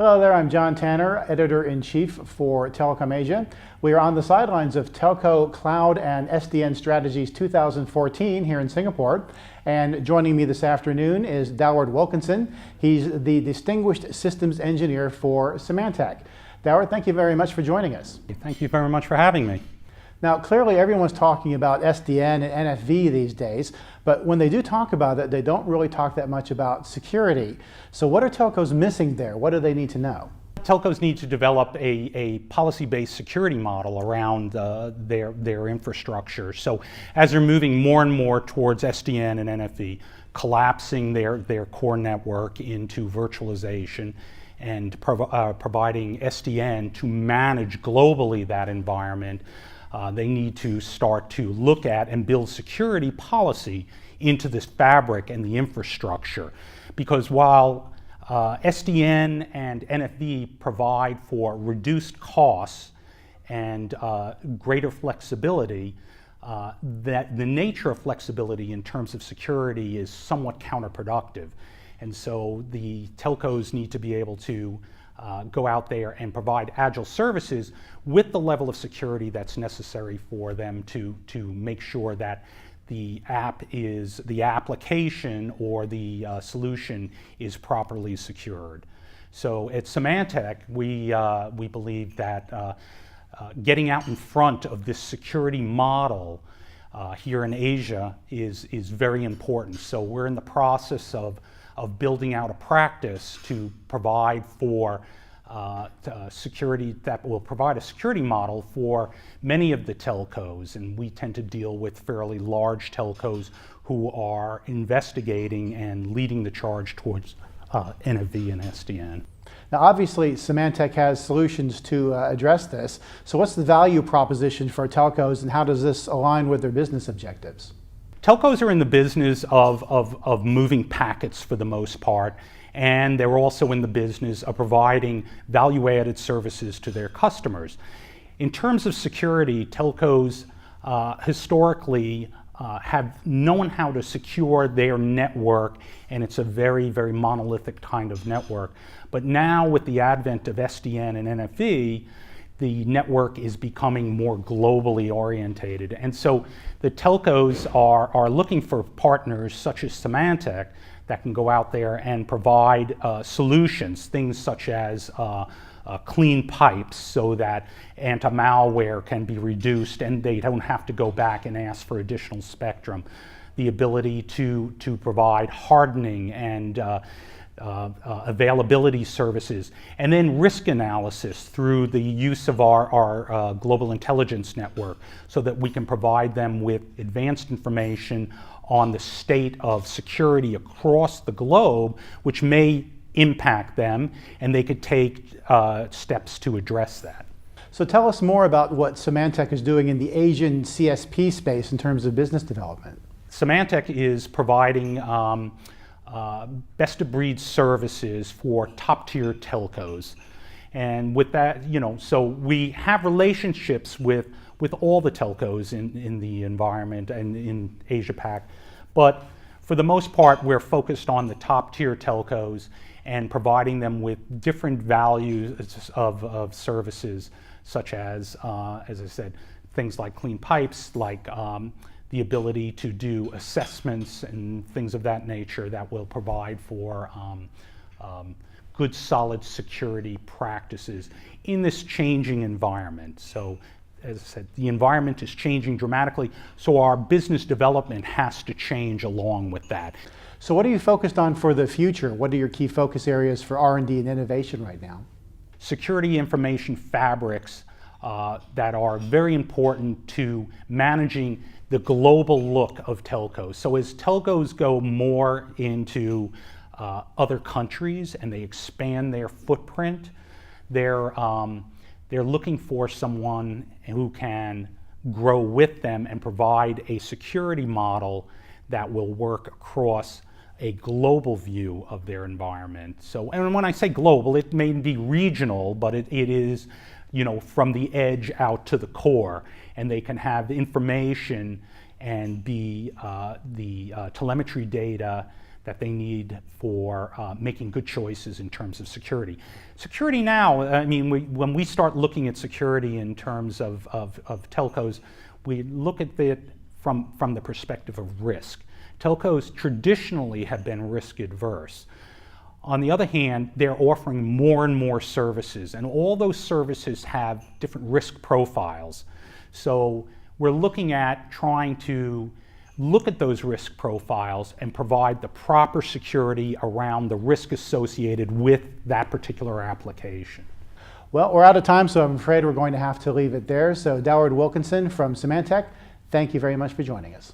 Hello there, I'm John Tanner, Editor-in-Chief for Telecom Asia. We are on the sidelines of Telco Cloud and SDN Strategies 2014 here in Singapore. And joining me this afternoon is Doward Wilkinson. He's the Distinguished Systems Engineer for Symantec. Doward, thank you very much for joining us. Thank you very much for having me. Now, clearly everyone's talking about SDN and NFV these days, but when they do talk about it, they don't really talk that much about security. So what are telcos missing there? What do they need to know? Telcos need to develop a policy-based security model around their infrastructure. So as they're moving more and more towards SDN and NFV, collapsing their core network into virtualization and providing SDN to manage globally that environment, they need to start to look at and build security policy into this fabric and the infrastructure. Because while SDN and NFV provide for reduced costs and greater flexibility, that the nature of flexibility in terms of security is somewhat counterproductive. And so the telcos need to be able to go out there and provide agile services with the level of security that's necessary for them to make sure that the application or the solution is properly secured. So at Symantec, we believe that getting out in front of this security model here in Asia is very important. So we're in the process of building out a practice to provide for security, that will provide a security model for many of the telcos, and we tend to deal with fairly large telcos who are investigating and leading the charge towards NFV and SDN. Now obviously Symantec has solutions to address this, so what's the value proposition for telcos and how does this align with their business objectives? Telcos are in the business of moving packets for the most part, and they're also in the business of providing value-added services to their customers. In terms of security, telcos historically have known how to secure their network, and it's a very, very monolithic kind of network. But now with the advent of SDN and NFV, the network is becoming more globally orientated. And so the telcos are looking for partners such as Symantec that can go out there and provide solutions, things such as clean pipes so that anti-malware can be reduced and they don't have to go back and ask for additional spectrum. The ability to provide hardening and availability services, and then risk analysis through the use of our global intelligence network so that we can provide them with advanced information on the state of security across the globe, which may impact them, and they could take steps to address that. So tell us more about what Symantec is doing in the Asian CSP space in terms of business development. Symantec is providing best-of-breed services for top-tier telcos. And with that, so we have relationships with all the telcos in the environment and in Asia-Pac, but for the most part, we're focused on the top-tier telcos and providing them with different values of services, such as I said, things like clean pipes, like the ability to do assessments and things of that nature that will provide for good, solid security practices in this changing environment. So, as I said, the environment is changing dramatically, so our business development has to change along with that. So what are you focused on for the future? What are your key focus areas for R&D and innovation right now? Security information fabrics that are very important to managing the global look of telcos. So as telcos go more into other countries and they expand their footprint, they're looking for someone who can grow with them and provide a security model that will work across a global view of their environment. So, and when I say global, it may be regional, but it is, from the edge out to the core, and they can have information and the telemetry data that they need for making good choices in terms of security. Security now, I mean, when we start looking at security in terms of telcos, we look at it from the perspective of risk. Telcos traditionally have been risk adverse. On the other hand, they're offering more and more services, and all those services have different risk profiles. So we're looking at trying to look at those risk profiles and provide the proper security around the risk associated with that particular application. Well, we're out of time, so I'm afraid we're going to have to leave it there. So Doward Wilkinson from Symantec, thank you very much for joining us.